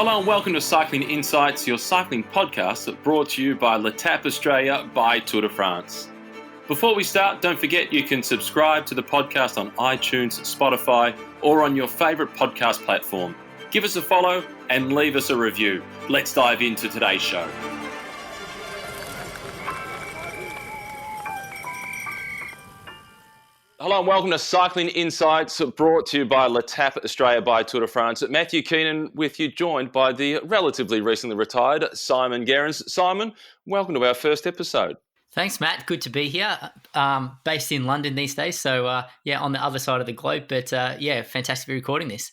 Hello and welcome to Cycling Insights, your cycling podcast brought to you by L'Etape Australia by Tour de France. Before we start, don't forget you can subscribe to the podcast on iTunes, Spotify, or on your favourite podcast platform. Give us a follow and leave us a review. Let's dive into today's show. Hello and welcome to Cycling Insights, brought to you by L'Etape Australia by Tour de France. Matthew Keenan with you, joined by the relatively recently retired Simon Gerrans. Simon, welcome to our first episode. Thanks, Matt. Good to be here. Based in London these days, so on the other side of the globe. But fantastic to be recording this.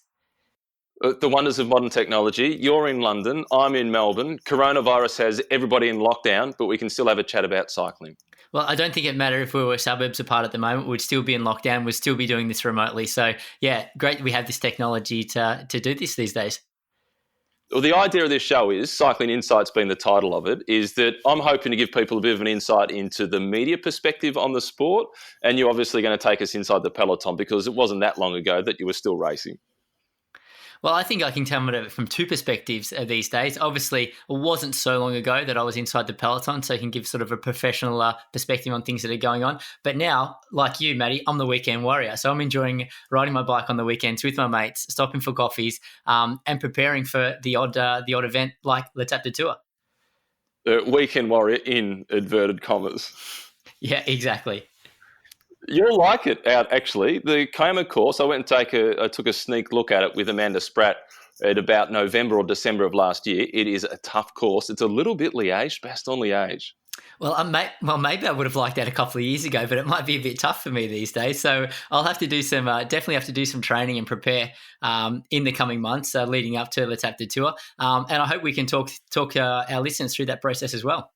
The wonders of modern technology. You're in London, I'm in Melbourne. Coronavirus has everybody in lockdown, but we can still have a chat about cycling. Well, I don't think it mattered if we were suburbs apart at the moment. We'd still be in lockdown. We'd still be doing this remotely. So, yeah, great we have this technology to do this these days. Well, the idea of this show is, Cycling Insights being the title of it, is that I'm hoping to give people a bit of an insight into the media perspective on the sport. And you're obviously going to take us inside the peloton because it wasn't that long ago that you were still racing. Well, I think I can tell it from two perspectives these days. Obviously, it wasn't so long ago that I was inside the peloton, so I can give sort of a professional perspective on things that are going on. But now, like you, Matty, I'm the weekend warrior. So I'm enjoying riding my bike on the weekends with my mates, stopping for coffees, and preparing for the odd event like L'Etape du Tour. Weekend warrior in inverted commas. Yeah, exactly. You'll like it out, actually. The Kiama course, I took a sneak look at it with Amanda Spratt at about November or December of last year. It is a tough course. It's a little bit Bastogne-Liège. Well, maybe I would have liked that a couple of years ago, but it might be a bit tough for me these days. So I'll have to do definitely have to do some training and prepare in the coming months leading up to L'Etape du Tour. And I hope we can talk our listeners through that process as well.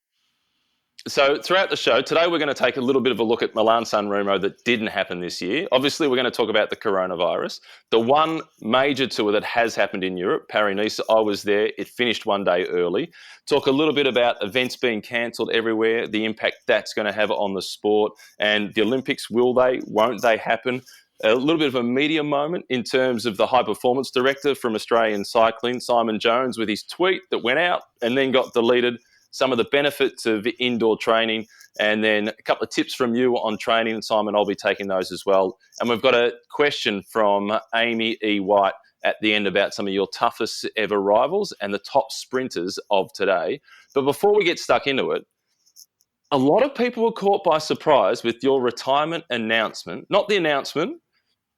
So throughout the show, today we're going to take a little bit of a look at Milan-San Remo that didn't happen this year. Obviously, we're going to talk about the coronavirus. The one major tour that has happened in Europe, Paris-Nice, I was there. It finished one day early. Talk a little bit about events being cancelled everywhere, the impact that's going to have on the sport, and the Olympics, will they, won't they happen? A little bit of a media moment in terms of the high performance director from Australian cycling, Simon Jones, with his tweet that went out and then got deleted. Some of the benefits of indoor training, and then a couple of tips from you on training. And Simon, I'll be taking those as well. And we've got a question from Amy E. White at the end about some of your toughest ever rivals and the top sprinters of today. But before we get stuck into it, a lot of people were caught by surprise with your retirement announcement. Not the announcement,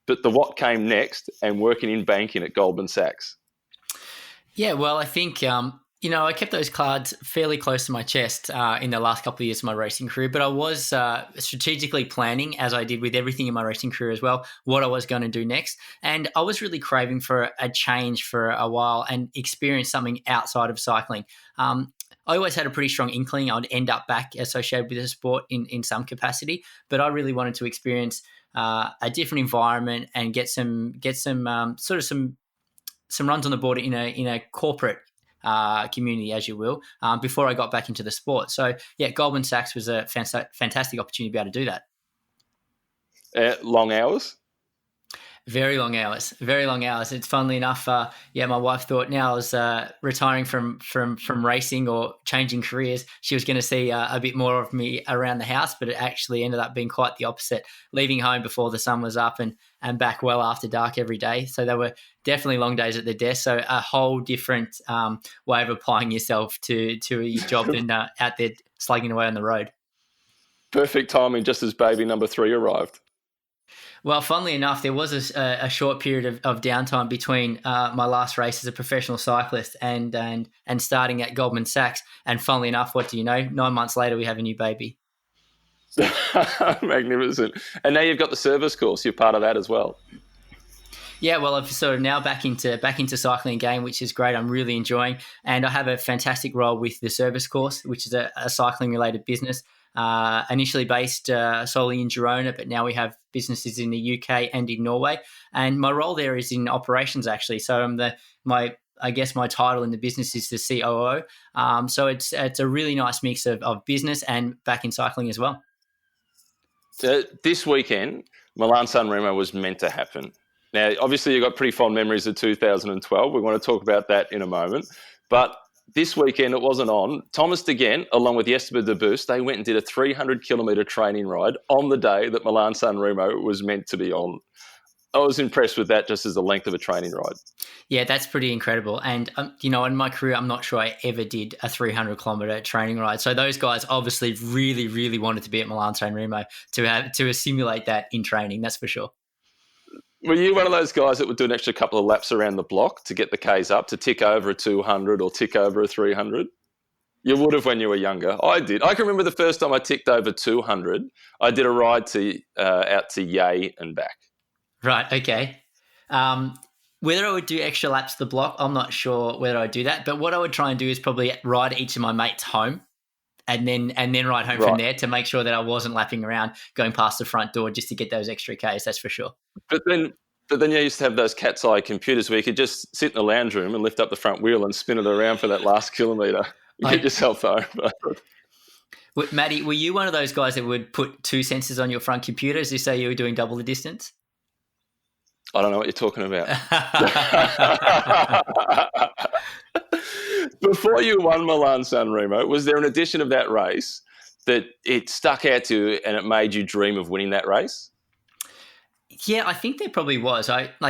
but the what came next and working in banking at Goldman Sachs. Yeah, well, I think... I kept those cards fairly close to my chest in the last couple of years of my racing career, but I was strategically planning, as I did with everything in my racing career as well, what I was going to do next. And I was really craving for a change for a while and experience something outside of cycling. I always had a pretty strong inkling I would end up back associated with the sport in some capacity, but I really wanted to experience a different environment and get some runs on the board in a corporate community, as you will, before I got back into the sport. So, yeah, Goldman Sachs was a fantastic opportunity to be able to do that. Long hours? Very long hours. It's funnily enough, my wife thought now I was retiring from racing or changing careers, she was going to see a bit more of me around the house, but it actually ended up being quite the opposite, leaving home before the sun was up and back well after dark every day. So there were definitely long days at the desk. So a whole different way of applying yourself to your job than out there slugging away on the road. Perfect timing, just as baby number 3 arrived. Well, funnily enough, there was a short period of downtime between my last race as a professional cyclist and starting at Goldman Sachs. And funnily enough, what do you know? 9 months later, we have a new baby. Magnificent. And now you've got the service course. You're part of that as well. Yeah, well, I've sort of now back into cycling again, which is great. I'm really enjoying, and I have a fantastic role with the service course, which is a cycling related business. Initially based solely in Girona, but now we have businesses in the UK and in Norway. And my role there is in operations, actually. So I'm my title in the business is the COO. So it's a really nice mix of business and back in cycling as well. This weekend, Milan-San Remo was meant to happen. Now, obviously, you've got pretty fond memories of 2012. We want to talk about that in a moment. But this weekend, it wasn't on. Thomas De Gendt, along with Jesper de Bus, they went and did a 300-kilometre training ride on the day that Milan-San Remo was meant to be on. I was impressed with that just as the length of a training ride. Yeah, that's pretty incredible. And, in my career, I'm not sure I ever did a 300-kilometre training ride. So those guys obviously really, really wanted to be at Milan-San Remo to simulate that in training, that's for sure. Were you one of those guys that would do an extra couple of laps around the block to get the Ks up, to tick over a 200 or tick over a 300? You would have when you were younger. I did. I can remember the first time I ticked over 200, I did a ride out to Yei and back. Right, okay. Whether I would do extra laps to the block, I'm not sure whether I'd do that. But what I would try and do is probably ride each of my mates home and then ride home from there to make sure that I wasn't lapping around, going past the front door just to get those extra Ks, that's for sure. But then you used to have those cat's eye computers where you could just sit in the lounge room and lift up the front wheel and spin it around for that last kilometre. Get yourself home. Matty, were you one of those guys that would put 2 sensors on your front computer as you say you were doing double the distance? I don't know what you're talking about. Before you won Milan-San Remo, was there an edition of that race that it stuck out to you and it made you dream of winning that race? Yeah, I think there probably was.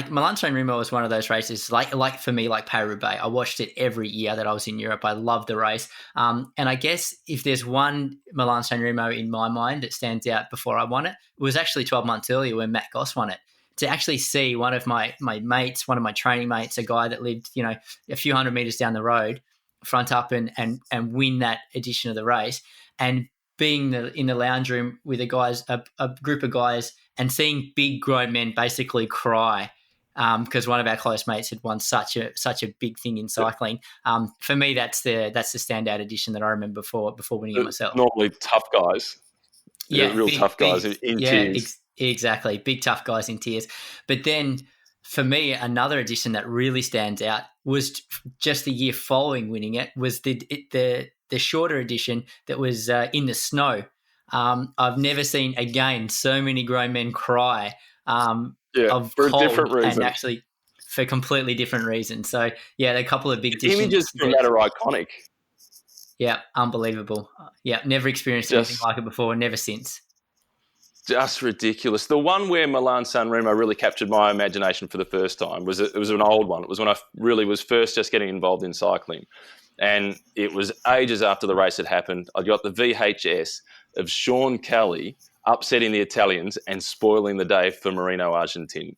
Milan-San Remo was one of those races, like for me, like Paris-Roubaix. I watched it every year that I was in Europe. I loved the race. And I guess if there's one Milan-San Remo in my mind that stands out before I won it, it was actually 12 months earlier when Matt Goss won it. To actually see one of my mates, one of my training mates, a guy that lived, a few hundred meters down the road, front up and win that edition of the race, and being in the lounge room with a group of guys, and seeing big grown men basically cry because one of our close mates had won such a big thing in cycling. For me, that's the standout edition that I remember before winning it myself. Normally tough guys, real tough guys in tears. Exactly. Big, tough guys in tears. But then for me, another edition that really stands out was just the year following winning it was the shorter edition that was in the snow. I've never seen, again, so many grown men cry of for cold, a different reason. and actually for completely different reasons. So, yeah, a couple of big the images from that are iconic. Yeah, unbelievable. Yeah, never experienced anything like it before, never since. Just ridiculous. The one where Milan-San Remo really captured my imagination for the first time was an old one. It was when I really was first just getting involved in cycling. And it was ages after the race had happened. I got the VHS of Sean Kelly upsetting the Italians and spoiling the day for Marino Argentin.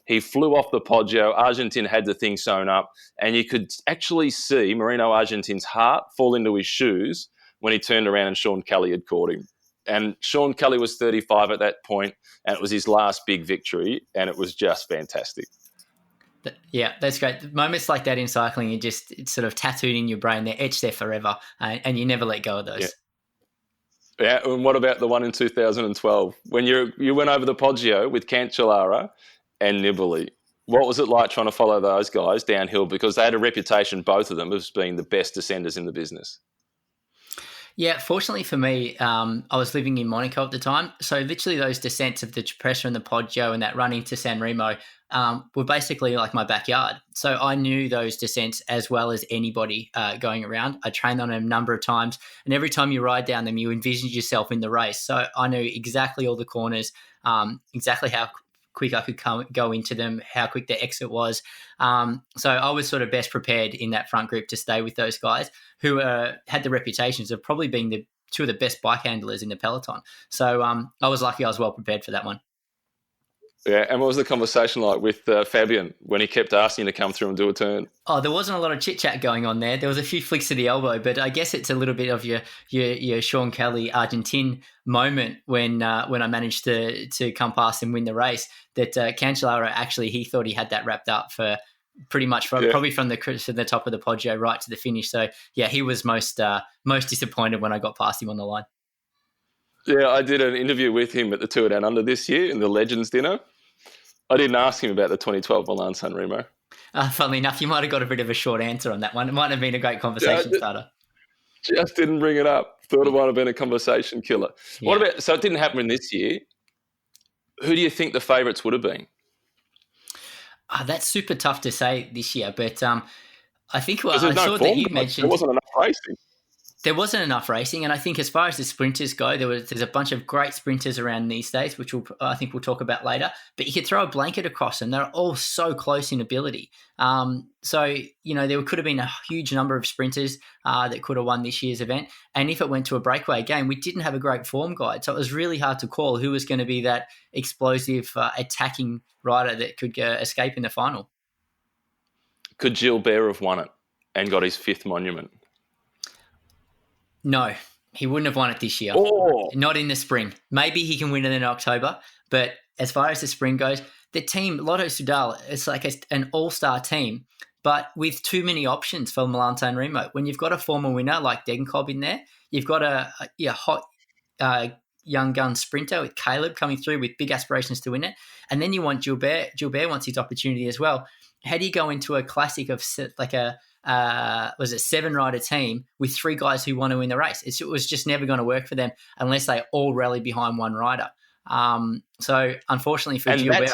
He flew off the Poggio. Argentin had the thing sewn up, and you could actually see Marino Argentin's heart fall into his shoes when he turned around and Sean Kelly had caught him. And Sean Kelly was 35 at that point, and it was his last big victory, and it was just fantastic. Yeah, that's great. Moments like that in cycling, it's sort of tattooed in your brain. They're etched there forever, and you never let go of those. Yeah, and what about the one in 2012 when you went over the Poggio with Cancellara and Nibali? What was it like trying to follow those guys downhill? Because they had a reputation, both of them, as being the best descenders in the business. Yeah, fortunately for me, I was living in Monaco at the time. So literally those descents of the Cipressa and the Poggio and that run into San Remo were basically like my backyard. So I knew those descents as well as anybody going around. I trained on them a number of times. And every time you ride down them, you envisioned yourself in the race. So I knew exactly all the corners, exactly how quick I could go into them, how quick the exit was. So I was sort of best prepared in that front group to stay with those guys who had the reputations of probably being two of the best bike handlers in the peloton. So I was lucky I was well prepared for that one. Yeah, and what was the conversation like with Fabian when he kept asking you to come through and do a turn? Oh, there wasn't a lot of chit-chat going on there. There was a few flicks to the elbow, but I guess it's a little bit of your Sean Kelly Argentin moment when I managed to come past and win the race, that Cancellara actually, he thought he had that wrapped up for pretty much probably from the top of the Poggio right to the finish. So, yeah, he was most disappointed when I got past him on the line. Yeah, I did an interview with him at the Tour Down Under this year in the Legends Dinner. I didn't ask him about the 2012 Milan-San Remo. Funnily enough, you might have got a bit of a short answer on that one. It might have been a great conversation starter. Just didn't bring it up. Thought it might have been a conversation killer. Yeah. So it didn't happen in this year. Who do you think the favourites would have been? That's super tough to say this year, but I think Because I there's no saw that form. you There mentioned wasn't enough racing. there wasn't enough racing, and I think as far as the sprinters go, there's a bunch of great sprinters around these days, which I think we'll talk about later. But you could throw a blanket across them; they're all so close in ability. So there could have been a huge number of sprinters that could have won this year's event. And if it went to a breakaway game, we didn't have a great form guide, so it was really hard to call who was going to be that explosive attacking rider that could escape in the final. Could Gilbert have won it and got his 5th monument? No, he wouldn't have won it this year. Oh, Not in the spring. Maybe he can win it in October. But as far as the spring goes, the team, Lotto Soudal, it's like an all-star team, but with too many options for Milan San Remo. When you've got a former winner like Degenkolb in there, you've got a hot young gun sprinter with Caleb coming through with big aspirations to win it. And then you want Gilbert. Gilbert wants his opportunity as well. How do you go into a classic of like a 7-rider team with 3 guys who want to win the race? It was just never going to work for them unless they all rally behind one rider. So unfortunately for Gilbert,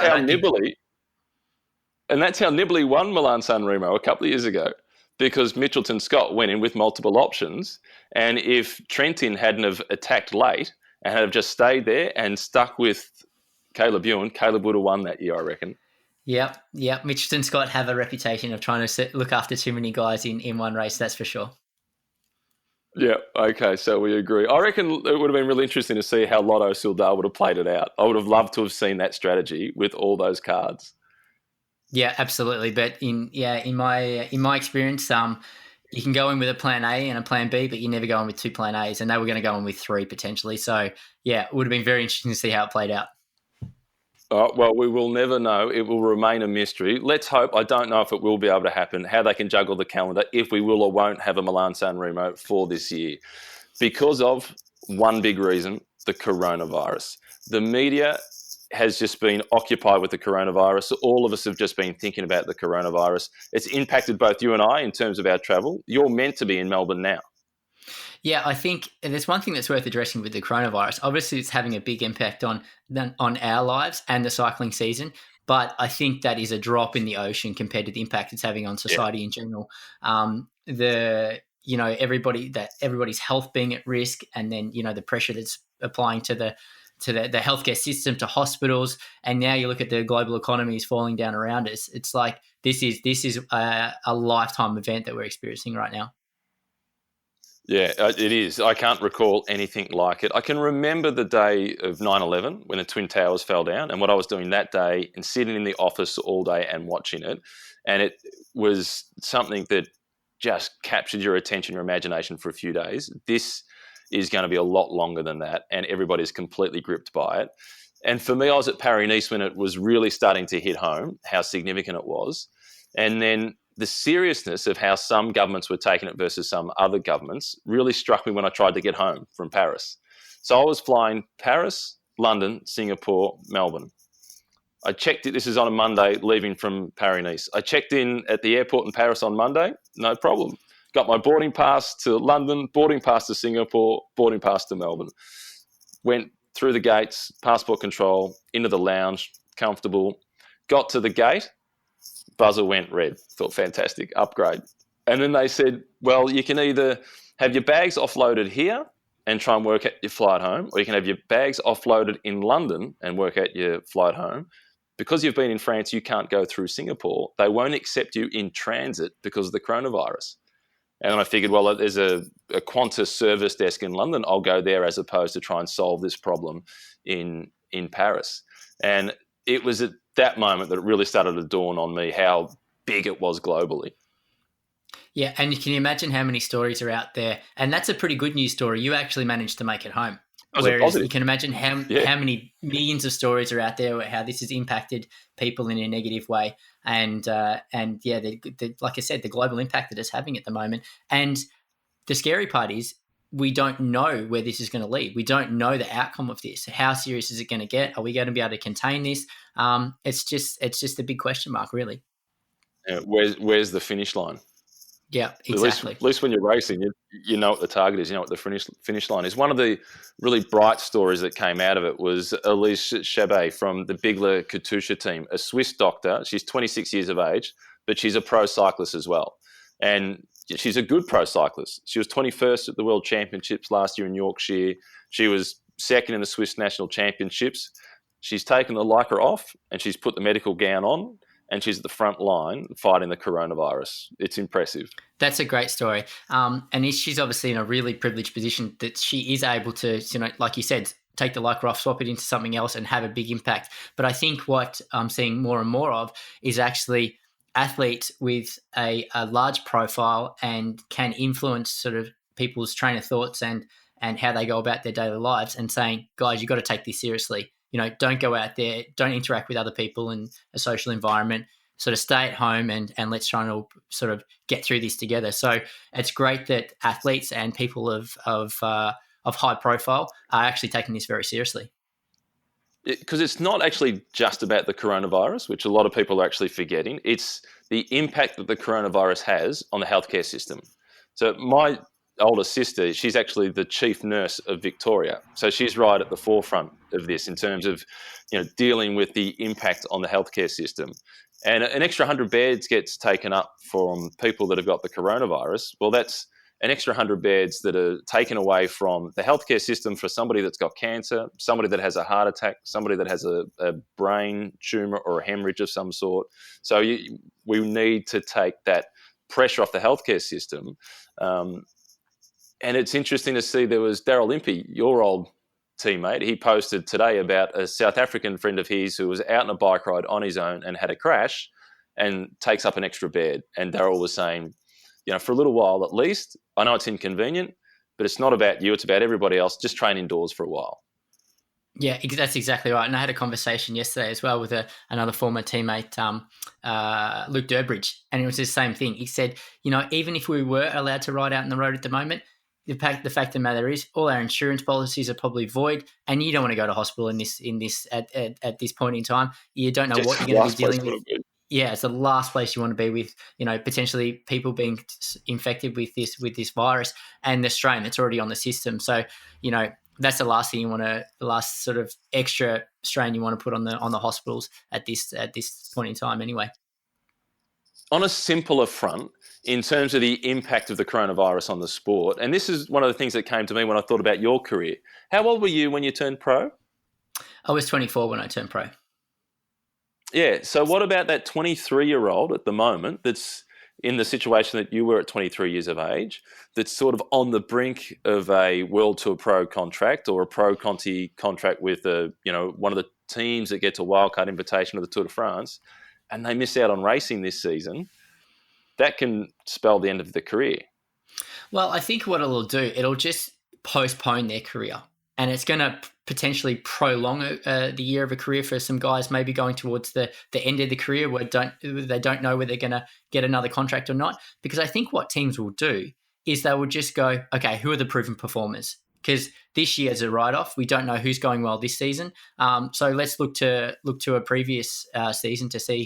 that's how Nibley won Milan San Remo a couple of years ago, because Mitchelton Scott went in with multiple options, and if Trentin hadn't have attacked late and had have just stayed there and stuck with Caleb Ewan, Caleb would have won that year, I reckon. Yep. Mitchelton Scott have a reputation of trying to look after too many guys in one race, that's for sure. Yeah, okay, so we agree. I reckon it would have been really interesting to see how Lotto Soudal would have played it out. I would have loved to have seen that strategy with all those cards. Yeah, absolutely. But in my experience, you can go in with a plan A and a plan B, but you never go in with 2 plan A's, and they were going to go in with 3 potentially. So yeah, it would have been very interesting to see how it played out. Well, we will never know. It will remain a mystery. Let's hope. I don't know if it will be able to happen, how they can juggle the calendar, if we will or won't have a Milan San Remo for this year. Because of one big reason, the coronavirus. The media has just been occupied with the coronavirus. All of us have just been thinking about the coronavirus. It's impacted both you and I in terms of our travel. You're meant to be in Melbourne now. Yeah, I think there's one thing that's worth addressing with the coronavirus. Obviously, it's having a big impact on our lives and the cycling season, but I think that is a drop in the ocean compared to the impact it's having on society in general. Everybody's health being at risk, and then the pressure that's applying to the healthcare system, to hospitals, and now you look at the global economy is falling down around us. It's like this is a lifetime event that we're experiencing right now. Yeah, it is. I can't recall anything like it. I can remember the day of 9/11 when the Twin Towers fell down, and what I was doing that day and sitting in the office all day and watching it. And it was something that just captured your attention, your imagination for a few days. This is going to be a lot longer than that, and everybody's completely gripped by it. And for me, I was at Paris-Nice when it was really starting to hit home, how significant it was. And then the seriousness of how some governments were taking it versus some other governments really struck me when I tried to get home from Paris. So I was flying Paris, London, Singapore, Melbourne. I checked it. This is on a Monday, leaving from Paris-Nice. I checked in at the airport in Paris on Monday, no problem. Got my boarding pass to London, boarding pass to Singapore, boarding pass to Melbourne. Went through the gates, passport control, into the lounge, comfortable. Got to the gate, buzzer went red. Thought, fantastic, upgrade. And then they said, well, you can either have your bags offloaded here and try and work out your flight home, or you can have your bags offloaded in London and work out your flight home. Because you've been in France, you can't go through Singapore. They won't accept you in transit because of the coronavirus. And I figured, well, there's a Qantas service desk in London. I'll go there as opposed to try and solve this problem in Paris. And it was at that moment that it really started to dawn on me how big it was globally. Yeah, and can you imagine how many stories are out there? And that's a pretty good news story. You actually managed to make it home. Whereas you can imagine how many millions of stories are out there, how this has impacted people in a negative way. And like I said, the global impact that it's having at the moment. And the scary part is we don't know where this is going to lead. We don't know the outcome of this. How serious is it going to get? Are we going to be able to contain this? It's just a big question mark, really. Yeah, where's the finish line? Yeah, At least, exactly. when you're racing, you know what the target is. You know what the finish line is. One of the really bright stories that came out of it was Elise Chabet from the Bigler Katusha team, a Swiss doctor. She's 26 years of age, but she's a pro cyclist as well. And she's a good pro cyclist. She was 21st at the World Championships last year in Yorkshire. She was second in the Swiss National Championships. She's taken the lycra off and she's put the medical gown on, and she's at the front line fighting the coronavirus. It's impressive. That's a great story. And she's obviously in a really privileged position that she is able to, like you said, take the lycra off, swap it into something else and have a big impact. But I think what I'm seeing more and more of is actually athletes with a large profile and can influence sort of people's train of thoughts and how they go about their daily lives, and saying, guys, you've got to take this seriously. Don't go out there, don't interact with other people in a social environment, sort of stay at home and let's try and sort of get through this together. So it's great that athletes and people of high profile are actually taking this very seriously. Because it's not actually just about the coronavirus, which a lot of people are actually forgetting. It's the impact that the coronavirus has on the healthcare system. So my older sister, she's actually the chief nurse of Victoria. So she's right at the forefront of this in terms of, dealing with the impact on the healthcare system. And an extra 100 beds gets taken up from people that have got the coronavirus. Well, that's an extra 100 beds that are taken away from the healthcare system for somebody that's got cancer, somebody that has a heart attack, somebody that has a brain tumour or a hemorrhage of some sort. So we need to take that pressure off the healthcare system. And it's interesting to see there was Daryl Impey, your old teammate. He posted today about a South African friend of his who was out on a bike ride on his own and had a crash and takes up an extra bed. And Daryl was saying, for a little while at least, I know it's inconvenient, but it's not about you, it's about everybody else. Just train indoors for a while. Yeah, that's exactly right. And I had a conversation yesterday as well with another former teammate, Luke Durbridge, and it was the same thing. He said, even if we were allowed to ride out on the road at the moment, the fact of the matter is all our insurance policies are probably void, and you don't want to go to hospital at this point in time. You don't know what you're going to be dealing with. Yeah, it's the last place you want to be with, potentially people being infected with this virus and the strain that's already on the system. So, that's the last thing the last sort of extra strain you want to put on the hospitals at this point in time anyway. On a simpler front, in terms of the impact of the coronavirus on the sport, and this is one of the things that came to me when I thought about your career. How old were you when you turned pro? I was 24 when I turned pro. Yeah, so what about that 23-year-old at the moment that's in the situation that you were at 23 years of age, that's sort of on the brink of a World Tour Pro contract or a Pro Conti contract with one of the teams that gets a wildcard invitation to the Tour de France, and they miss out on racing this season? That can spell the end of the career. Well, I think what it'll do, it'll just postpone their career, and it's going to potentially prolong the year of a career for some guys, maybe going towards the end of the career where they don't know whether they're going to get another contract or not. Because I think what teams will do is they will just go, okay, who are the proven performers? Because this year as a write-off, we don't know who's going well this season. So let's look to a previous season to see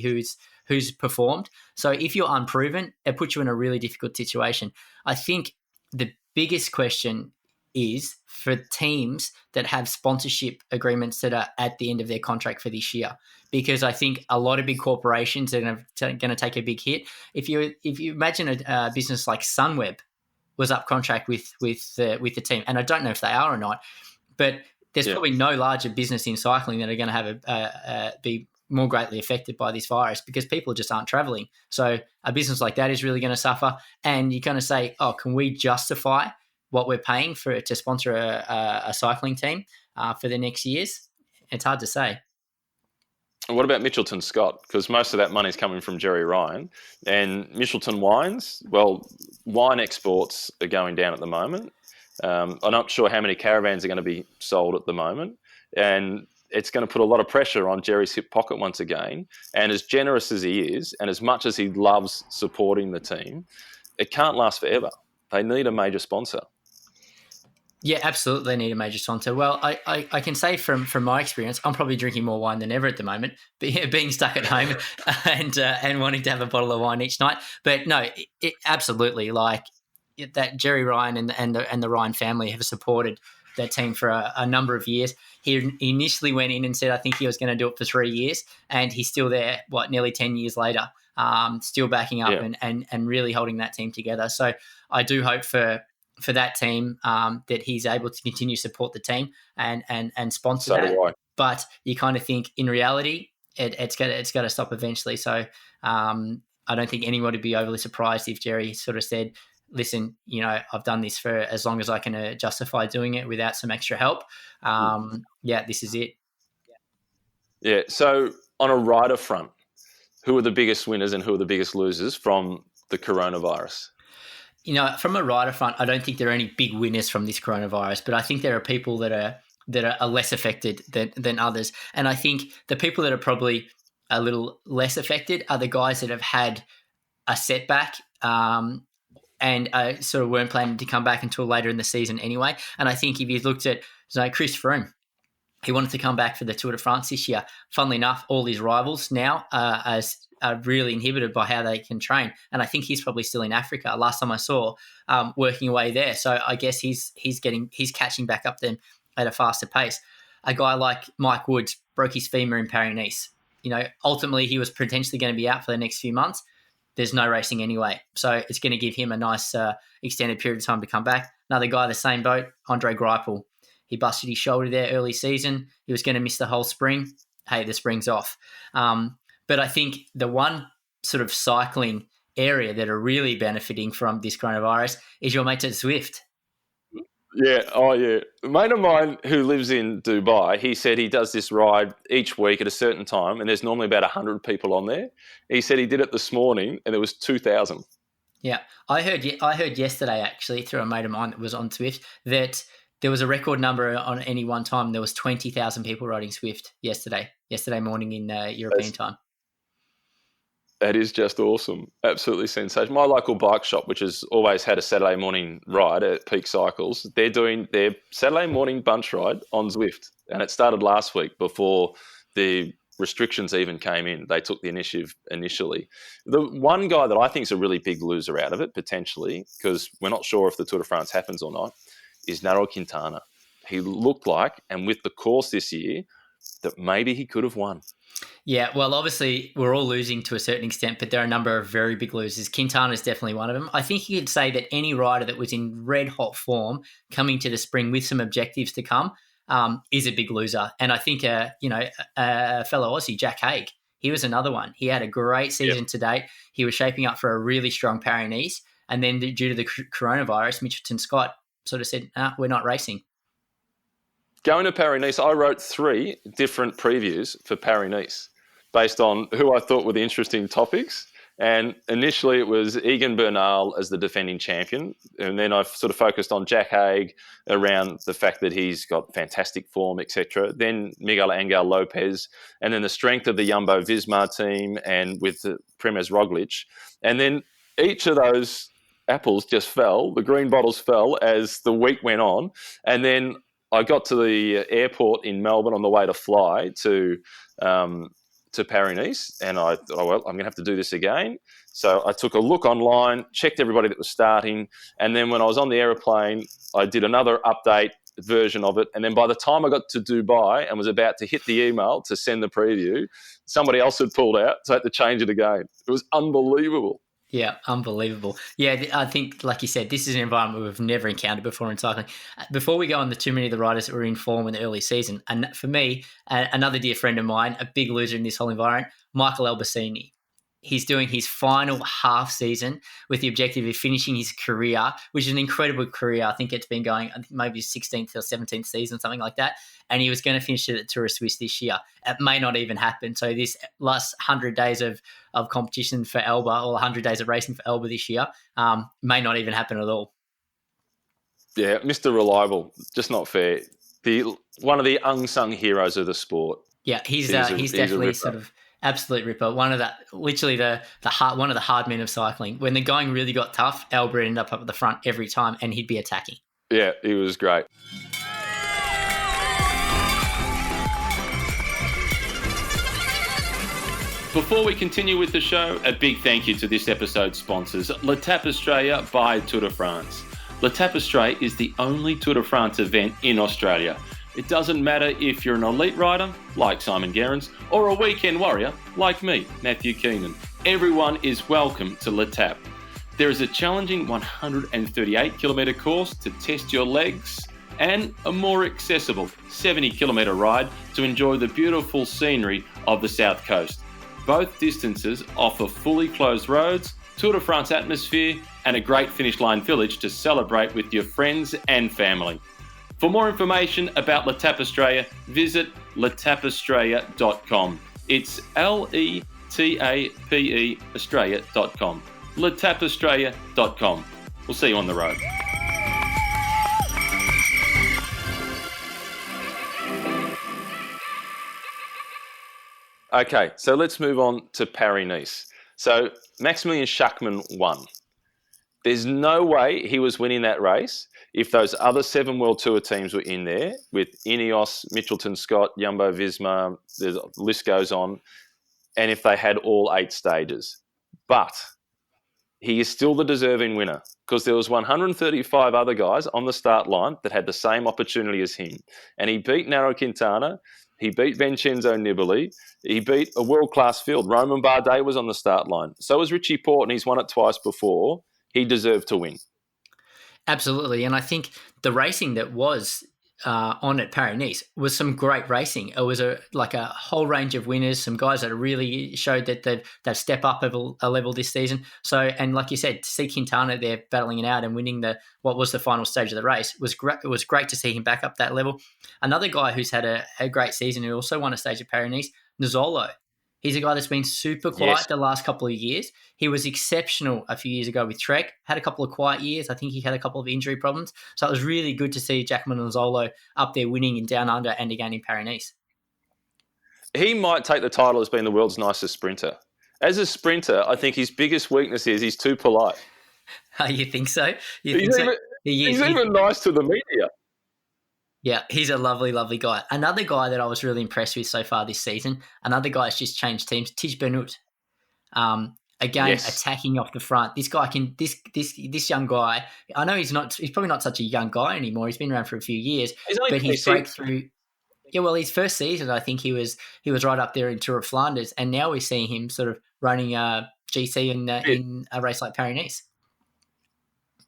who's performed. So if you're unproven, it puts you in a really difficult situation. I think the biggest question is for teams that have sponsorship agreements that are at the end of their contract for this year, because I think a lot of big corporations are going to take a big hit. If you imagine a business like Sunweb was up contract with the team, and I don't know if they are or not, but there's probably no larger business in cycling that are going to have be more greatly affected by this virus, because people just aren't traveling. So a business like that is really going to suffer. And you're going to say, oh, can we justify what we're paying to sponsor a cycling team for the next years? It's hard to say. And what about Mitchelton Scott? Because most of that money is coming from Jerry Ryan. And Mitchelton Wines, well, wine exports are going down at the moment. I'm not sure how many caravans are going to be sold at the moment. And it's going to put a lot of pressure on Jerry's hip pocket once again. And as generous as he is, and as much as he loves supporting the team, it can't last forever. They need a major sponsor. Yeah, absolutely. They need a major sponsor. Well, I can say from my experience, I'm probably drinking more wine than ever at the moment, but yeah, being stuck at home and wanting to have a bottle of wine each night. But no, absolutely, like that Jerry Ryan and the Ryan family have supported that team for a number of years. He initially went in and said, I think he was going to do it for 3 years, and he's still there. Nearly 10 years later, still backing up Yeah, and really holding that team together. So I do hope for that team that he's able to continue to support the team and sponsor so that. do I. But you kind of think in reality, it's got to stop eventually. So I don't think anyone would be overly surprised if Jerry sort of said, listen, I've done this for as long as I can justify doing it without some extra help. Yeah, this is it. Yeah. So on a rider front, who are the biggest winners and who are the biggest losers from the coronavirus? From a rider front, I don't think there are any big winners from this coronavirus, but I think there are people that are less affected than others. And I think the people that are probably a little less affected are the guys that have had a setback and sort of weren't planning to come back until later in the season anyway. And I think if you looked at Chris Froome, he wanted to come back for the Tour de France this year. Funnily enough, all his rivals now are really inhibited by how they can train. And I think he's probably still in Africa. Last time I saw, working away there. So I guess he's catching back up then at a faster pace. A guy like Mike Woods broke his femur in Paris-Nice. Ultimately he was potentially going to be out for the next few months. There's no racing anyway. So it's going to give him a nice extended period of time to come back. Another guy, the same boat, Andre Greipel. He busted his shoulder there early season. He was going to miss the whole spring. Hey, the spring's off. But I think the one sort of cycling area that are really benefiting from this coronavirus is your mates at Zwift. Yeah. Oh, yeah. A mate of mine who lives in Dubai, he said he does this ride each week at a certain time, and there's normally about 100 people on there. He said he did it this morning, and there was 2,000. Yeah, I heard yesterday actually through a mate of mine that was on Zwift that there was a record number on any one time. There was 20,000 people riding Zwift yesterday morning in European time. That is just awesome. Absolutely sensational. My local bike shop, which has always had a Saturday morning ride at Peak Cycles, they're doing their Saturday morning bunch ride on Zwift. And it started last week before the restrictions even came in. They took the initiative initially. The one guy that I think is a really big loser out of it, potentially, because we're not sure if the Tour de France happens or not, is Nairo Quintana. He looked like, and with the course this year, that maybe he could have won. Yeah, well, obviously we're all losing to a certain extent, but there are a number of very big losers. Quintana is definitely one of them. I think you could say that any rider that was in red hot form coming to the spring with some objectives to come is a big loser. And I think, a fellow Aussie, Jack Haig, he was another one. He had a great season to date. He was shaping up for a really strong Paris-Nice. And then due to the coronavirus, Mitchelton Scott sort of said, we're not racing. Going to Paris-Nice, I wrote 3 different previews for Paris-Nice based on who I thought were the interesting topics. And initially it was Egan Bernal as the defending champion. And then I sort of focused on Jack Haig around the fact that he's got fantastic form, etc. Then Miguel Angel Lopez, and then the strength of the Jumbo-Visma team and with Primož Roglic. And then each of those apples just fell, the green bottles fell as the week went on. And then I got to the airport in Melbourne on the way to fly to Paris-Nice, and I thought, well, I'm going to have to do this again. So I took a look online, checked everybody that was starting, and then when I was on the aeroplane, I did another update version of it. And then by the time I got to Dubai and was about to hit the email to send the preview, somebody else had pulled out, so I had to change it again. It was unbelievable. Yeah, unbelievable. Yeah, I think, like you said, this is an environment we've never encountered before in cycling. Before we go on to too many of the riders that were in form in the early season, and for me, another dear friend of mine, a big loser in this whole environment, Michael Albertini. He's doing his final half season with the objective of finishing his career, which is an incredible career. I think it's been going, maybe 16th or 17th season, something like that. And he was going to finish it at Tour of Swiss this year. It may not even happen. So this last 100 days of competition for Elba, or 100 days of racing for Elba this year, may not even happen at all. Yeah, Mr. Reliable, just not fair. One of the unsung heroes of the sport. Yeah, he's definitely sort of absolute ripper. One of one of the hard men of cycling. When the going really got tough, Albert ended up at the front every time, and he'd be attacking. Yeah, he was great. Before we continue with the show, a big thank you to this episode's sponsors, L'Etape Australia by Tour de France. L'Etape Australia is the only Tour de France event in Australia. It doesn't matter if you're an elite rider, like Simon Gerrans, or a weekend warrior, like me, Matthew Keenan. Everyone is welcome to L'Etape. There is a challenging 138-kilometre course to test your legs and a more accessible 70-kilometre ride to enjoy the beautiful scenery of the South Coast. Both distances offer fully closed roads, Tour de France atmosphere, and a great finish line village to celebrate with your friends and family. For more information about L'Etape Australia, visit letapeaustralia.com. It's LETAPE Australia.com. letapeaustralia.com. We'll see you on the road. Okay, so let's move on to Paris-Nice. So Maximilian Schachmann won. There's no way he was winning that race if those other 7 World Tour teams were in there with Ineos, Mitchelton Scott, Jumbo-Visma, the list goes on, and if they had all 8 stages. But he is still the deserving winner because there was 135 other guys on the start line that had the same opportunity as him. And he beat Nairo Quintana, he beat Vincenzo Nibali, he beat a world-class field. Romain Bardet was on the start line. So was Richie Porte, and he's won it twice before. He deserved to win. Absolutely. And I think the racing that was on at Paris-Nice was some great racing. It was a whole range of winners, some guys that really showed that they've stepped up a level this season. So, and like you said, to see Quintana there battling it out and winning what was the final stage of the race was great. It was great to see him back up that level. Another guy who's had a great season who also won a stage at Paris-Nice, Nizzolo. He's a guy that's been super quiet the last couple of years. He was exceptional a few years ago with Trek, had a couple of quiet years. I think he had a couple of injury problems. So it was really good to see Jackman Nizzolo up there winning in Down Under and again in Paris-Nice. He might take the title as being the world's nicest sprinter. As a sprinter, I think his biggest weakness is he's too polite. You think so? He's even nice to the media. Yeah, he's a lovely, lovely guy. Another guy that I was really impressed with so far this season, another guy that's just changed teams, Tish Benoot. Attacking off the front. This guy this young guy, I know he's probably not such a young guy anymore. He's been around for a few years, but his breakthrough, his first season, I think he was right up there in Tour of Flanders, and now we're seeing him sort of running GC in a race like Paris-Nice.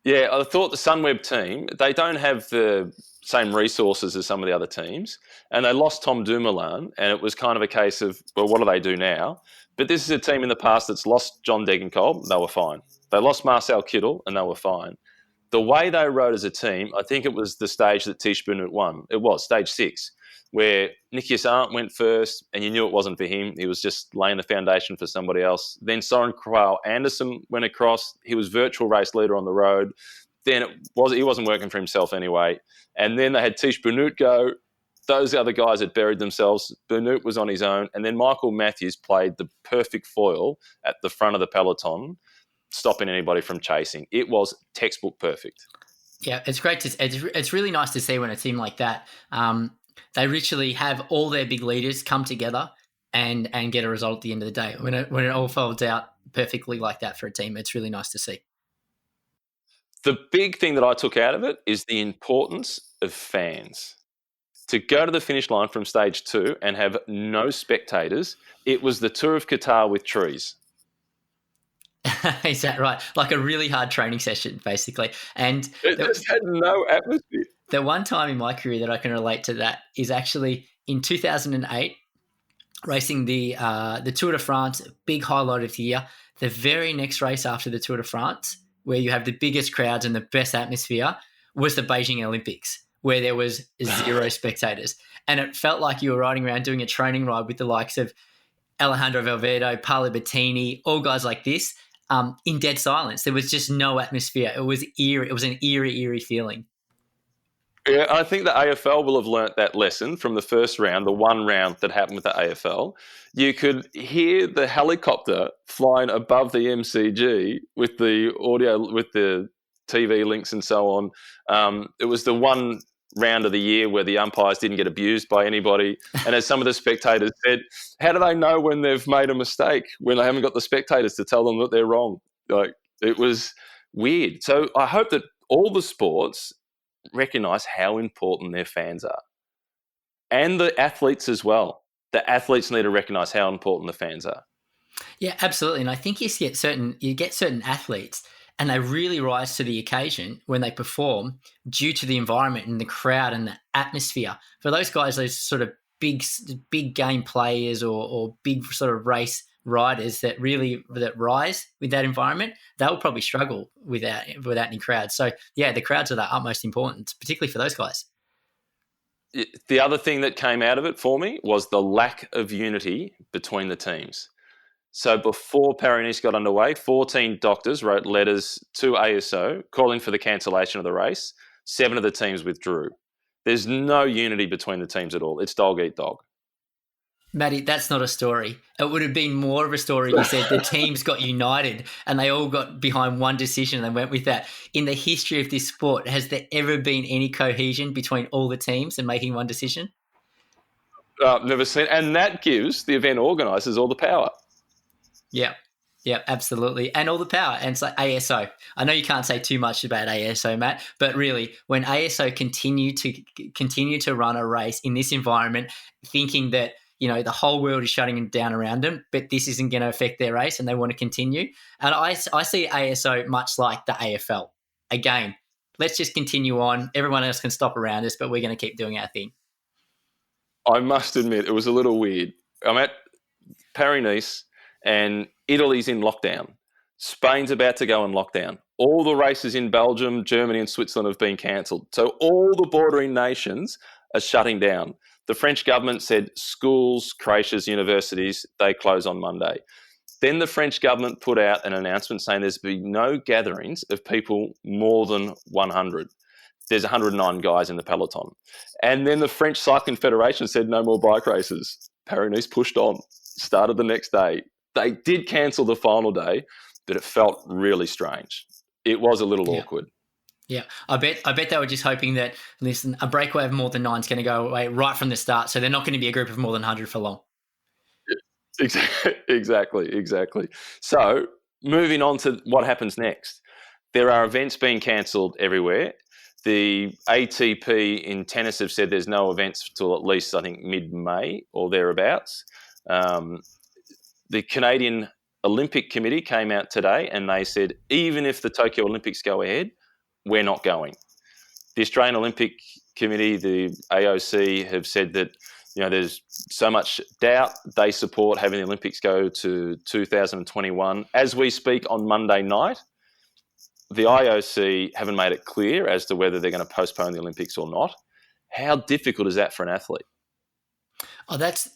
Yeah, I thought the Sunweb team, they don't have the same resources as some of the other teams, and they lost Tom Dumoulin, and it was kind of a case of, well, what do they do now? But this is a team in the past that's lost John Degenkolb, they were fine. They lost Marcel Kittel, and they were fine. The way they rode as a team, I think it was the stage that Tish Benoot won. It was stage 6, where Nikias Arndt went first, and you knew it wasn't for him. He was just laying the foundation for somebody else. Then Soren Kragh Andersen went across. He was virtual race leader on the road. Then he wasn't working for himself anyway. And then they had Tish Benoot go. Those other guys had buried themselves. Benoot was on his own. And then Michael Matthews played the perfect foil at the front of the peloton, stopping anybody from chasing. It was textbook perfect. Yeah, it's great. It's really nice to see when a team like that, they literally have all their big leaders come together and get a result at the end of the day. When it all folds out perfectly like that for a team, it's really nice to see. The big thing that I took out of it is the importance of fans. To go to the finish line from stage 2 and have no spectators, it was the Tour of Qatar with trees. Is that right? Like a really hard training session, basically. And it just had no atmosphere. The one time in my career that I can relate to that is actually in 2008, racing the Tour de France, big highlight of the year. The very next race after the Tour de France, where you have the biggest crowds and the best atmosphere, was the Beijing Olympics, where there was 0 spectators. And it felt like you were riding around doing a training ride with the likes of Alejandro Valverde, Paolo Bettini, all guys like this, in dead silence. There was just no atmosphere. It was eerie. It was an eerie feeling. Yeah, I think the AFL will have learnt that lesson from the first round, the one round that happened with the AFL. You could hear the helicopter flying above the MCG with the audio, with the TV links and so on. It was the one round of the year where the umpires didn't get abused by anybody. And as some of the spectators said, how do they know when they've made a mistake when they haven't got the spectators to tell them that they're wrong? Like, it was weird. So I hope that all the sports recognise how important their fans are, and the athletes as well. The athletes need to recognise how important the fans are. Yeah, absolutely. And I think you get certain athletes and they really rise to the occasion when they perform due to the environment and the crowd and the atmosphere. For those guys, those sort of big game players or big sort of race riders that rise with that environment, they'll probably struggle without any crowds. So yeah, the crowds are the utmost importance, particularly for those guys. The other thing that came out of it for me was the lack of unity between the teams. So before Paris-Nice got underway, 14 doctors wrote letters to ASO calling for the cancellation of the race. 7 of the teams withdrew. There's no unity between the teams at all. It's dog eat dog. Matty, that's not a story. It would have been more of a story if you said the teams got united and they all got behind one decision and went with that. In the history of this sport, has there ever been any cohesion between all the teams and making one decision? Never seen. And that gives the event organisers all the power. Yeah, absolutely. And all the power. And it's like ASO. I know you can't say too much about ASO, Matt, but really when ASO continue to run a race in this environment, thinking that, the whole world is shutting down around them, but this isn't going to affect their race and they want to continue. And I see ASO much like the AFL. Again, let's just continue on. Everyone else can stop around us, but we're going to keep doing our thing. I must admit, it was a little weird. I'm at Paris-Nice and Italy's in lockdown. Spain's about to go in lockdown. All the races in Belgium, Germany and Switzerland have been cancelled. So all the bordering nations are shutting down. The French government said schools, creches, universities, they close on Monday. Then the French government put out an announcement saying there's been no gatherings of people more than 100. There's 109 guys in the peloton. And then the French Cycling Federation said no more bike races. Paris-Nice pushed on, started the next day. They did cancel the final day, but it felt really strange. It was a little awkward. Yeah, I bet they were just hoping that, listen, a breakaway of more than 9 is going to go away right from the start, so they're not going to be a group of more than 100 for long. Exactly. So moving on to what happens next. There are events being cancelled everywhere. The ATP in tennis have said there's no events till at least, I think, mid-May or thereabouts. The Canadian Olympic Committee came out today and they said even if the Tokyo Olympics go ahead, we're not going. The Australian Olympic Committee, the AOC, have said that there's so much doubt. They support having the Olympics go to 2021. As we speak on Monday night, the IOC haven't made it clear as to whether they're going to postpone the Olympics or not. How difficult is that for an athlete? Oh, that's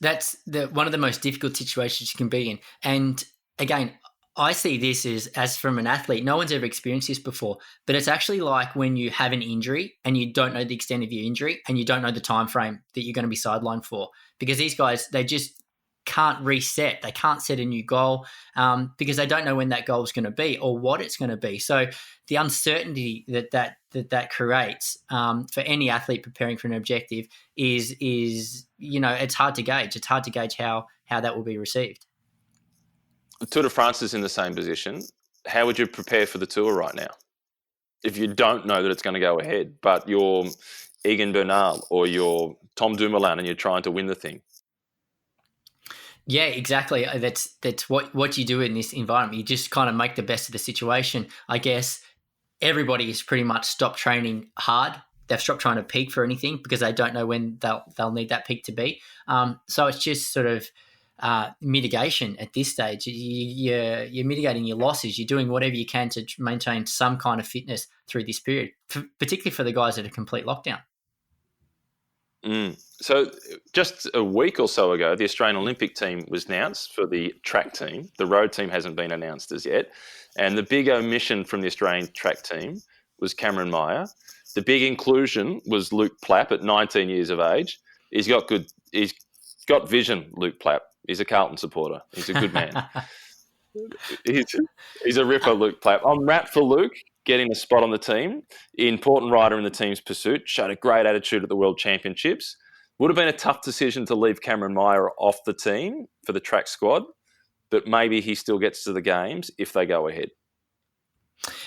one of the most difficult situations you can be in. And again, I see this as from an athlete, no one's ever experienced this before, but it's actually like when you have an injury and you don't know the extent of your injury and you don't know the time frame that you're going to be sidelined for, because these guys, they just can't reset. They can't set a new goal because they don't know when that goal is going to be or what it's going to be. So the uncertainty that creates for any athlete preparing for an objective is it's hard to gauge. It's hard to gauge how that will be received. The Tour de France is in the same position. How would you prepare for the Tour right now if you don't know that it's going to go ahead, but you're Egan Bernal or you're Tom Dumoulin and you're trying to win the thing? Yeah, exactly. That's what you do in this environment. You just kind of make the best of the situation. I guess everybody has pretty much stopped training hard. They've stopped trying to peak for anything because they don't know when they'll need that peak to be. So it's just sort of mitigation at this stage. You're mitigating your losses. You're doing whatever you can to maintain some kind of fitness through this period, particularly for the guys that are complete lockdown. So just a week or so ago, the Australian Olympic team was announced for the track team. The road team hasn't been announced as yet. And the big omission from the Australian track team was Cameron Meyer. The big inclusion was Luke Plapp at 19 years of age. He's got vision, Luke Plapp. He's a Carlton supporter. He's a good man. He's a ripper, Luke Plapp. I'm wrapped for Luke. getting a spot on the team. Important rider in the team's pursuit, showed a great attitude at the World Championships. Would have been a tough decision to leave Cameron Meyer off the team for the track squad, but maybe he still gets to the games if they go ahead.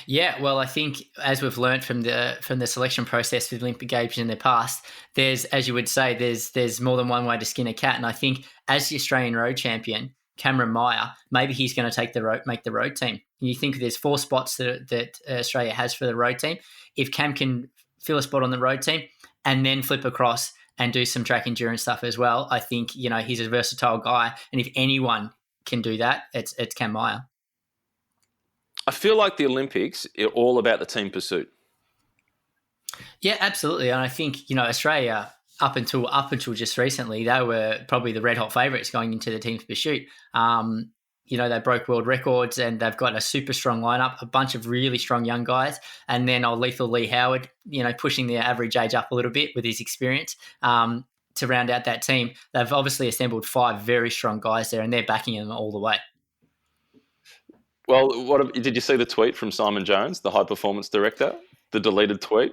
Yeah, well, I think as we've learned from the selection process for the Olympic Games in the past, there's, as you would say, there's more than one way to skin a cat. And I think as the Australian road champion, Cameron Meyer, maybe he's going to make the road team. You think there's 4 spots that Australia has for the road team. If Cam can fill a spot on the road team and then flip across and do some track endurance stuff as well, I think, he's a versatile guy. And if anyone can do that, it's Cam Meyer. I feel like the Olympics are all about the team pursuit. Yeah, absolutely. And I think, Australia, up until just recently, they were probably the red hot favourites going into the team's pursuit. They broke world records and they've got a super strong lineup, a bunch of really strong young guys. And then Lethal Lee Howard, pushing the average age up a little bit with his experience to round out that team. They've obviously assembled 5 very strong guys there and they're backing them all the way. Well, did you see the tweet from Simon Jones, the high performance director, the deleted tweet?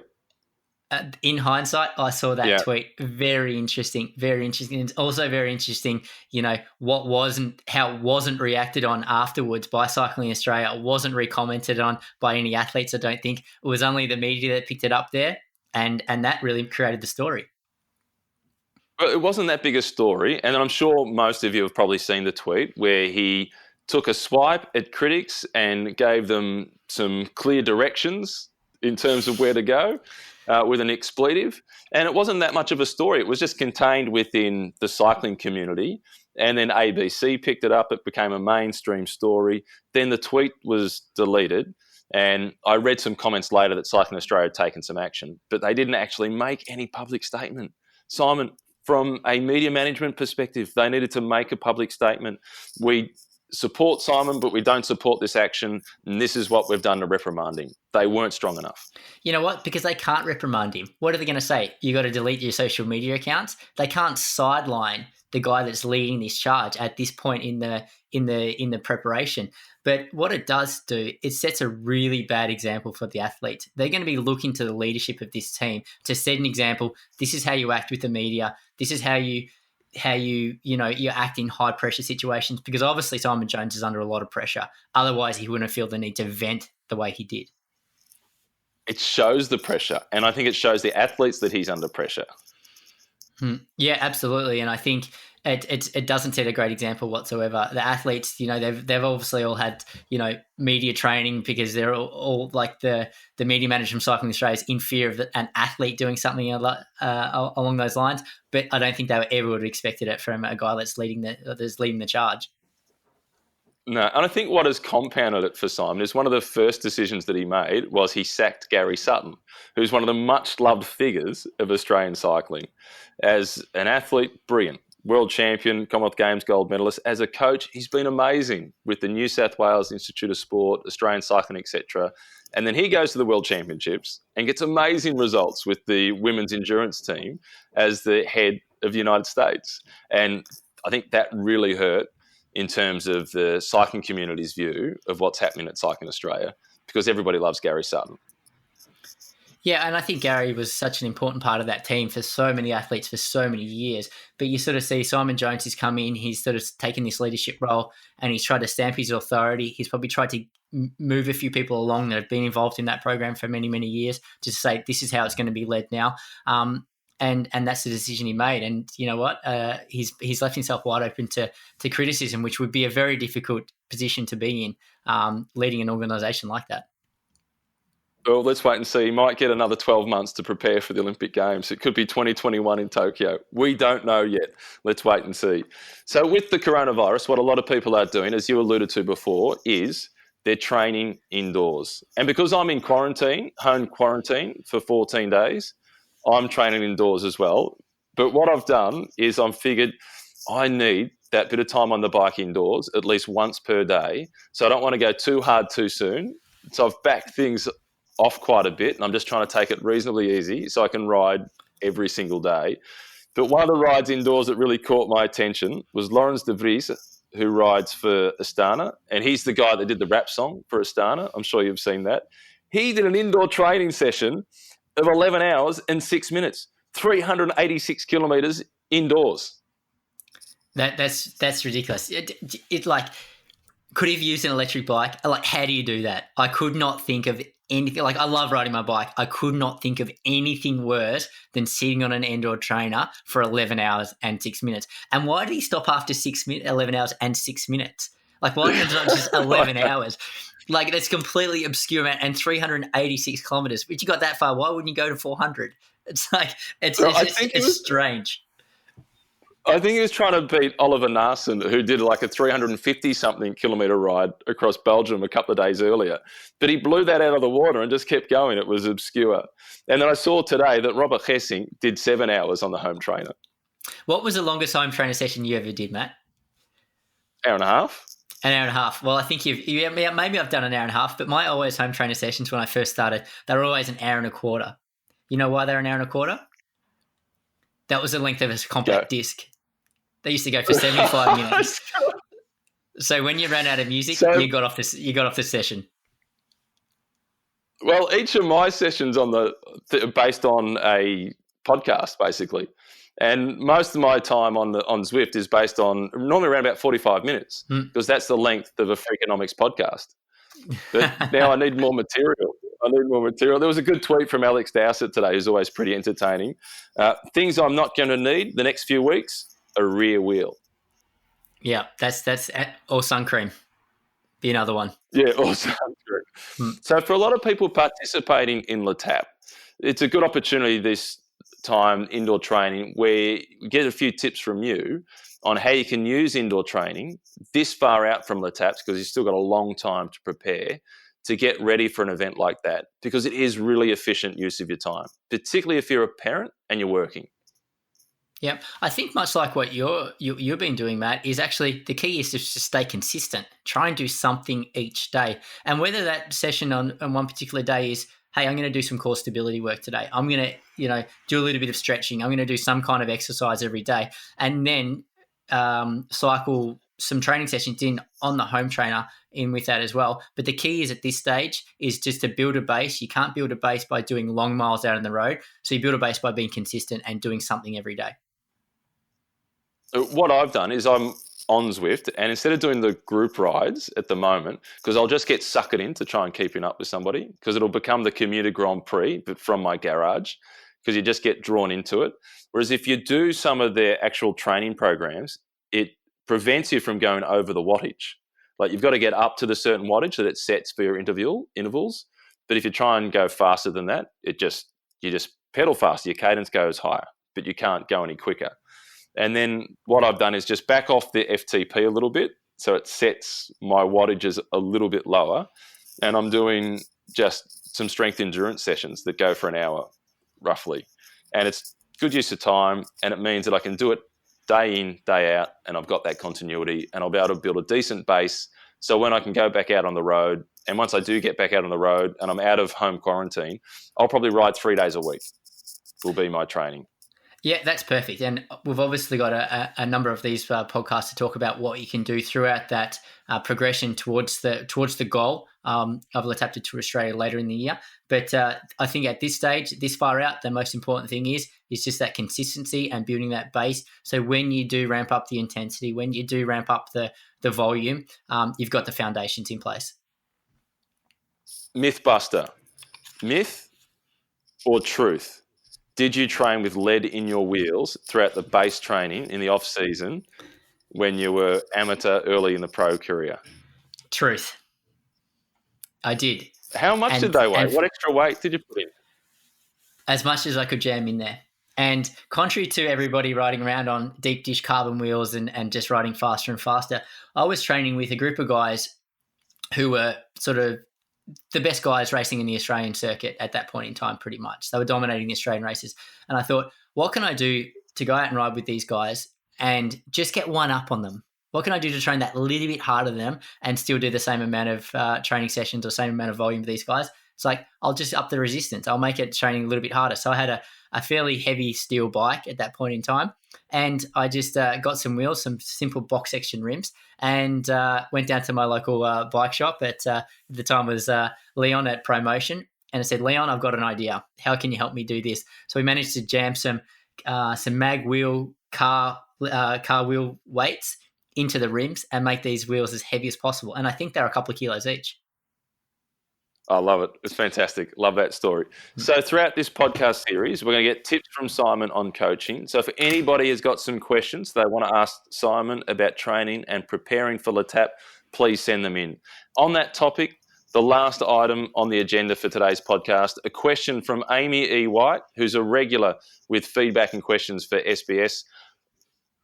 In hindsight, I saw that tweet. Very interesting, very interesting. It's also very interesting, how it wasn't reacted on afterwards by Cycling Australia. It wasn't recommented on by any athletes, I don't think. It was only the media that picked it up there, and that really created the story. Well, it wasn't that big a story, and I'm sure most of you have probably seen the tweet where he took a swipe at critics and gave them some clear directions in terms of where to go with an expletive. And it wasn't that much of a story. It was just contained within the cycling community. And then ABC picked it up. It became a mainstream story. Then the tweet was deleted. And I read some comments later that Cycling Australia had taken some action, but they didn't actually make any public statement. Simon, from a media management perspective, they needed to make a public statement. We support Simon, but we don't support this action, and this is what we've done to reprimand him. They weren't strong enough. You know what? Because they can't reprimand him. What are they going to say? You got to delete your social media accounts? They can't sideline the guy that's leading this charge at this point in the preparation. But what it does do, it sets a really bad example for the athletes. They're going to be looking to the leadership of this team to set an example. This is how you act with the media. This is how you act in high pressure situations, because obviously Simon Jones is under a lot of pressure. Otherwise he wouldn't feel the need to vent the way he did. It shows the pressure, and I think it shows the athletes that he's under pressure. Yeah, absolutely. And I think it doesn't set a great example whatsoever. The athletes, they've obviously all had, media training, because they're all like the media manager from Cycling Australia is in fear of an athlete doing something along those lines. But I don't think they ever would have expected it from a guy that's leading the charge. No, and I think what has compounded it for Simon is one of the first decisions that he made was he sacked Gary Sutton, who's one of the much-loved figures of Australian cycling. As an athlete, brilliant. World champion, Commonwealth Games gold medalist. As a coach, he's been amazing with the New South Wales Institute of Sport, Australian Cycling, etc. And then he goes to the World Championships and gets amazing results with the women's endurance team as the head of the United States. And I think that really hurt in terms of the cycling community's view of what's happening at Cycling Australia, because everybody loves Gary Sutton. Yeah, and I think Gary was such an important part of that team for so many athletes for so many years. But you sort of see Simon Jones has come in, he's sort of taken this leadership role and he's tried to stamp his authority. He's probably tried to move a few people along that have been involved in that program for many, many years to say this is how it's going to be led now. And that's the decision he made. And you know what? He's left himself wide open to criticism, which would be a very difficult position to be in, leading an organisation like that. Well, let's wait and see. He might get another 12 months to prepare for the Olympic Games. It could be 2021 in Tokyo. We don't know yet. Let's wait and see. So with the coronavirus, what a lot of people are doing, as you alluded to before, is they're training indoors. And because I'm in quarantine, home quarantine for 14 days, I'm training indoors as well. But what I've done is I've figured I need that bit of time on the bike indoors at least once per day. So I don't want to go too hard too soon. So I've backed things off quite a bit, and I'm just trying to take it reasonably easy so I can ride every single day. But one of the rides indoors that really caught my attention was Laurens de Vries, who rides for Astana, and he's the guy that did the rap song for Astana. I'm sure you've seen that. He did an indoor training session of 11 hours and 6 minutes, 386 kilometers indoors. That's ridiculous. It like, could he have used an electric bike? Like, how do you do that? I could not think of anything. Like, I love riding my bike. I could not think of anything worse than sitting on an indoor trainer for 11 hours and 6 minutes. And why did he stop after 11 hours and 6 minutes? Like, why didn't it not just 11 hours? Like, that's completely obscure, man. And 386 kilometers. If you got that far, why wouldn't you go to 400? It's like, it's strange. I think he was trying to beat Oliver Naesen, who did like a 350-something kilometre ride across Belgium a couple of days earlier. But he blew that out of the water and just kept going. It was obscure. And then I saw today that Robert Hessing did 7 hours on the home trainer. What was the longest home trainer session you ever did, Matt? Hour and a half. An hour and a half. Well, I think maybe I've done an hour and a half, but my always home trainer sessions when I first started, they were always an hour and a quarter. You know why they're an hour and a quarter? That was the length of a compact disc. They used to go for 75 minutes. So when you ran out of music, you got off the session. Well, each of my sessions based on a podcast, basically. And most of my time on Zwift is based on normally around about 45 minutes because that's the length of a Freakonomics podcast. But now I need more material. There was a good tweet from Alex Dowsett today, who's always pretty entertaining. Things I'm not going to need the next few weeks, a rear wheel. Yeah, that's or sun cream. Be another one. Yeah, or sun cream. So for a lot of people participating in Le Tap, it's a good opportunity this time, indoor training, where we get a few tips from you on how you can use indoor training this far out from Le Taps, because you've still got a long time to prepare to get ready for an event like that, because it is really efficient use of your time, particularly if you're a parent and you're working. Yeah, I think much like what you've been doing, Matt, is actually the key is just to stay consistent. Try and do something each day. And whether that session on one particular day is, hey, I'm going to do some core stability work today. I'm going to, do a little bit of stretching. I'm going to do some kind of exercise every day. And then cycle some training sessions in on the home trainer in with that as well. But the key is at this stage is just to build a base. You can't build a base by doing long miles out on the road. So you build a base by being consistent and doing something every day. What I've done is I'm on Zwift, and instead of doing the group rides at the moment, because I'll just get suckered in to try and keeping up with somebody, because it'll become the commuter Grand Prix, but from my garage, because you just get drawn into it. Whereas if you do some of their actual training programs, it prevents you from going over the wattage. Like, you've got to get up to the certain wattage that it sets for your intervals. But if you try and go faster than that, you just pedal faster. Your cadence goes higher, but you can't go any quicker. And then what I've done is just back off the FTP a little bit, so it sets my wattages a little bit lower. And I'm doing just some strength endurance sessions that go for an hour, roughly. And it's good use of time, and it means that I can do it day in, day out, and I've got that continuity, and I'll be able to build a decent base. So when I can go back out on the road, and once I do get back out on the road and I'm out of home quarantine, I'll probably ride 3 days a week will be my training. Yeah, that's perfect. And we've obviously got a number of these podcasts to talk about what you can do throughout that progression towards the goal of Le Tap to Tour Australia later in the year. But I think at this stage, this far out, the most important thing is just that consistency and building that base. So when you do ramp up the intensity, when you do ramp up the volume, you've got the foundations in place. Mythbuster. Myth or truth? Did you train with lead in your wheels throughout the base training in the off-season when you were amateur early in the pro career? Truth. I did. How much did they weigh? What extra weight did you put in? As much as I could jam in there. And contrary to everybody riding around on deep dish carbon wheels and just riding faster and faster, I was training with a group of guys who were sort of the best guys racing in the Australian circuit at that point in time, pretty much. They were dominating the Australian races. And I thought, what can I do to go out and ride with these guys and just get one up on them? What can I do to train that little bit harder than them and still do the same amount of training sessions or same amount of volume with these guys? It's like, I'll just up the resistance. I'll make it training a little bit harder. So I had a fairly heavy steel bike at that point in time. And I just got some wheels, some simple box section rims, and went down to my local bike shop at the time was Leon at Promotion. And I said, Leon, I've got an idea. How can you help me do this? So we managed to jam some mag wheel car wheel weights into the rims and make these wheels as heavy as possible. And I think they're a couple of kilos each. I love it. It's fantastic. Love that story. So throughout this podcast series, we're going to get tips from Simon on coaching. So if anybody has got some questions they want to ask Simon about training and preparing for L'Etape, please send them in. On that topic, the last item on the agenda for today's podcast, a question from Amy E. White, who's a regular with feedback and questions for SBS.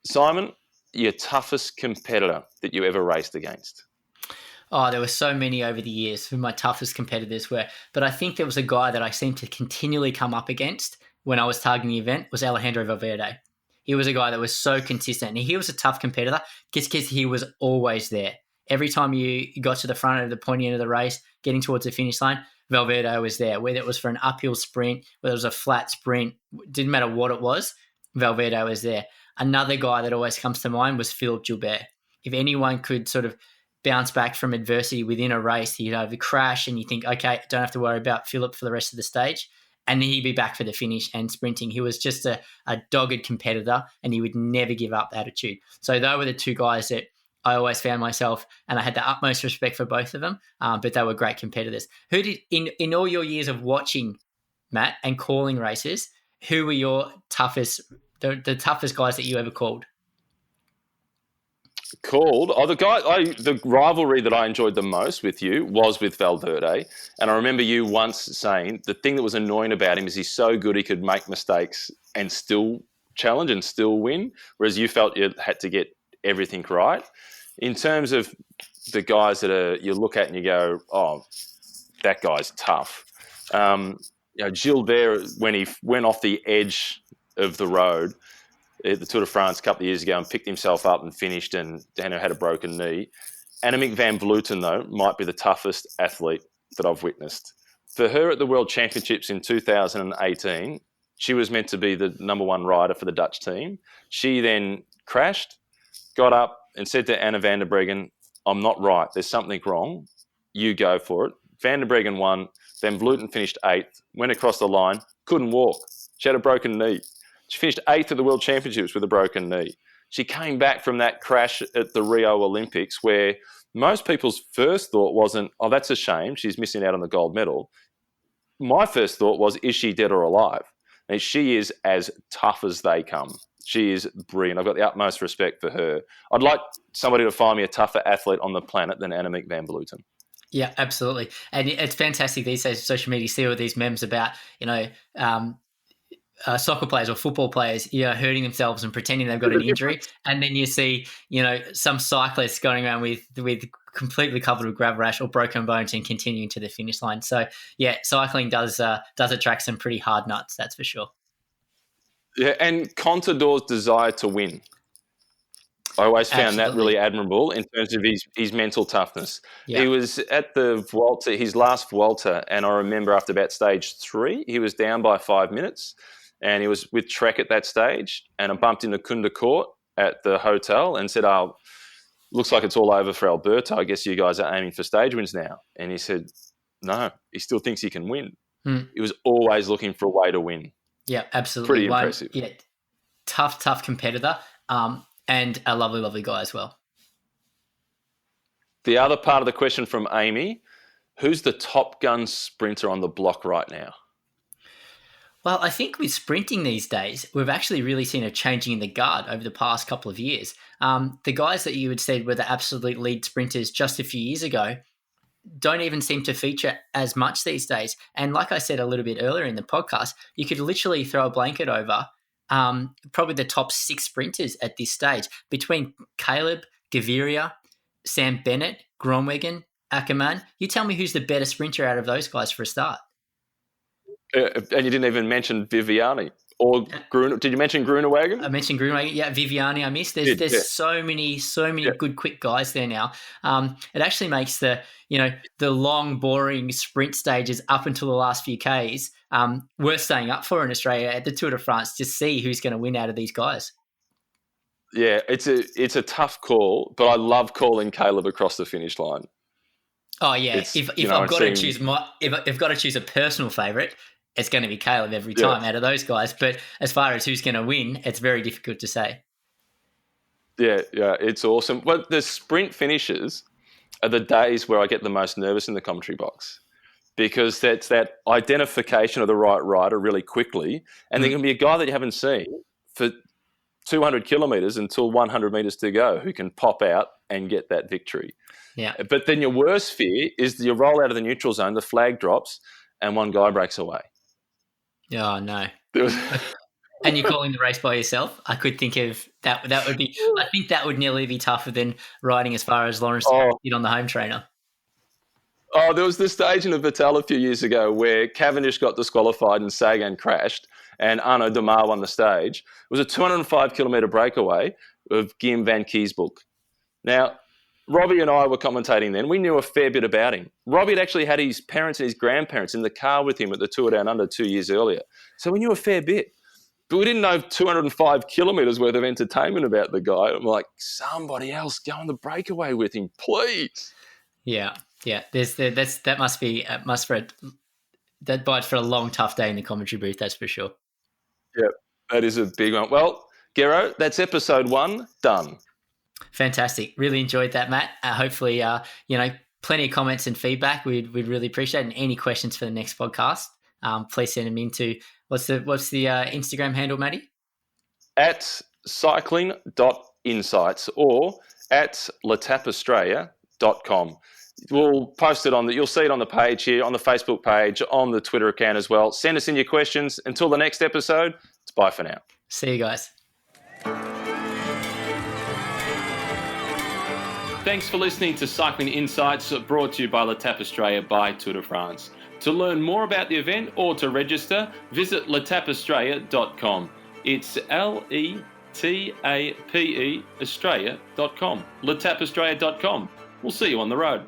Simon, your toughest competitor that you ever raced against? Oh, there were so many over the years who my toughest competitors were. But I think there was a guy that I seemed to continually come up against when I was targeting the event was Alejandro Valverde. He was a guy that was so consistent. And he was a tough competitor just because he was always there. Every time you got to the front of the pointy end of the race, getting towards the finish line, Valverde was there. Whether it was for an uphill sprint, whether it was a flat sprint, didn't matter what it was, Valverde was there. Another guy that always comes to mind was Philippe Gilbert. If anyone could sort of bounce back from adversity within a race, he'd have a crash and you think, okay, don't have to worry about Philip for the rest of the stage. And then he'd be back for the finish and sprinting. He was just a dogged competitor and he would never give up attitude. So those were the two guys that I always found myself, and I had the utmost respect for both of them, but they were great competitors. Who did, in all your years of watching, Matt, and calling races, who were your toughest, the toughest guys that you ever called? The rivalry that I enjoyed the most with you was with Valverde. And I remember you once saying the thing that was annoying about him is he's so good he could make mistakes and still challenge and still win, whereas you felt you had to get everything right. In terms of the guys that you look at and you go, oh, that guy's tough. Gilbert, when he went off the edge of the road at the Tour de France a couple of years ago and picked himself up and finished and had a broken knee. Annemiek van Vleuten, though, might be the toughest athlete that I've witnessed. For her at the World Championships in 2018, she was meant to be the number one rider for the Dutch team. She then crashed, got up and said to Anna van der Breggen, I'm not right. There's something wrong. You go for it. Van der Breggen won. Van Vleuten finished 8th, went across the line, couldn't walk. She had a broken knee. She finished 8th at the World Championships with a broken knee. She came back from that crash at the Rio Olympics where most people's first thought wasn't, oh, that's a shame. She's missing out on the gold medal. My first thought was, is she dead or alive? And she is as tough as they come. She is brilliant. I've got the utmost respect for her. I'd like somebody to find me a tougher athlete on the planet than Annemiek van Vleuten. Yeah, absolutely. And it's fantastic these days on social media, you see all these memes about, soccer players or football players, hurting themselves and pretending they've got an injury. And then you see, some cyclists going around with completely covered with gravel rash or broken bones and continuing to the finish line. So, yeah, cycling does attract some pretty hard nuts, that's for sure. Yeah, and Contador's desire to win. I always found that really admirable in terms of his mental toughness. Yeah. He was at the Vuelta, his last Vuelta, and I remember after about stage 3, he was down by 5 minutes, and he was with Trek at that stage, and I bumped into Kunda Court at the hotel and said, oh, looks like it's all over for Alberto. I guess you guys are aiming for stage wins now. And he said, no, he still thinks he can win. He was always looking for a way to win. Yeah, absolutely. Pretty impressive. Yeah, tough competitor, and a lovely, lovely guy as well. The other part of the question from Amy, who's the top gun sprinter on the block right now? Well, I think with sprinting these days, we've actually really seen a changing in the guard over the past couple of years. The guys that you had said were the absolute lead sprinters just a few years ago don't even seem to feature as much these days. And like I said a little bit earlier in the podcast, you could literally throw a blanket over probably the top 6 sprinters at this stage between Caleb, Gaviria, Sam Bennett, Groenewegen, Ackermann. You tell me who's the better sprinter out of those guys for a start. And you didn't even mention Viviani. Or did you mention Groenewegen? I mentioned Groenewegen. Yeah, Viviani I missed. There's so many good quick guys there now. It actually makes the long, boring sprint stages up until the last few Ks worth staying up for in Australia at the Tour de France to see who's going to win out of these guys. Yeah, it's a tough call, but I love calling Caleb across the finish line. Oh yeah, It's, if you know, I've got to seeing- choose if I've got to choose a personal favourite, it's going to be Caleb every Yeah. time out of those guys. But as far as who's going to win, it's very difficult to say. Yeah, it's awesome. Well, the sprint finishes are the days where I get the most nervous in the commentary box, because that's that identification of the right rider really quickly, and there can be a guy that you haven't seen for 200 kilometres until 100 metres to go who can pop out and get that victory. Yeah. But then your worst fear is you roll out of the neutral zone, the flag drops, and one guy breaks away. Oh no. There was- And you're calling the race by yourself? I could think of that. That would be. I think that would nearly be tougher than riding as far as Lawrence did on the home trainer. Oh, there was this stage in the Vittel a few years ago where Cavendish got disqualified and Sagan crashed, and Arnaud Demar won the stage. It was a 205-kilometre breakaway of Guillaume van Kiesbroek. Now, Robbie and I were commentating then. We knew a fair bit about him. Robbie had actually had his parents and his grandparents in the car with him at the Tour Down Under 2 years earlier. So we knew a fair bit. But we didn't know 205 kilometres worth of entertainment about the guy. I'm like, somebody else go on the breakaway with him, please. Yeah. That bides for a long, tough day in the commentary booth. That's for sure. Yeah, that is a big one. Well, Gerro, that's episode 1 done. Fantastic. Really enjoyed that, Matt. Hopefully, plenty of comments and feedback. We'd really appreciate it. And any questions for the next podcast, please send them into what's the Instagram handle, Matty? At cycling.insights or at letapaustralia.com. We'll post it you'll see it on the page here, on the Facebook page, on the Twitter account as well. Send us in your questions. Until the next episode, it's bye for now. See you guys. Thanks for listening to Cycling Insights, brought to you by L'Etape Australia by Tour de France. To learn more about the event or to register, visit letapaustralia.com. It's LETAPE Australia.com. letapaustralia.com. We'll see you on the road.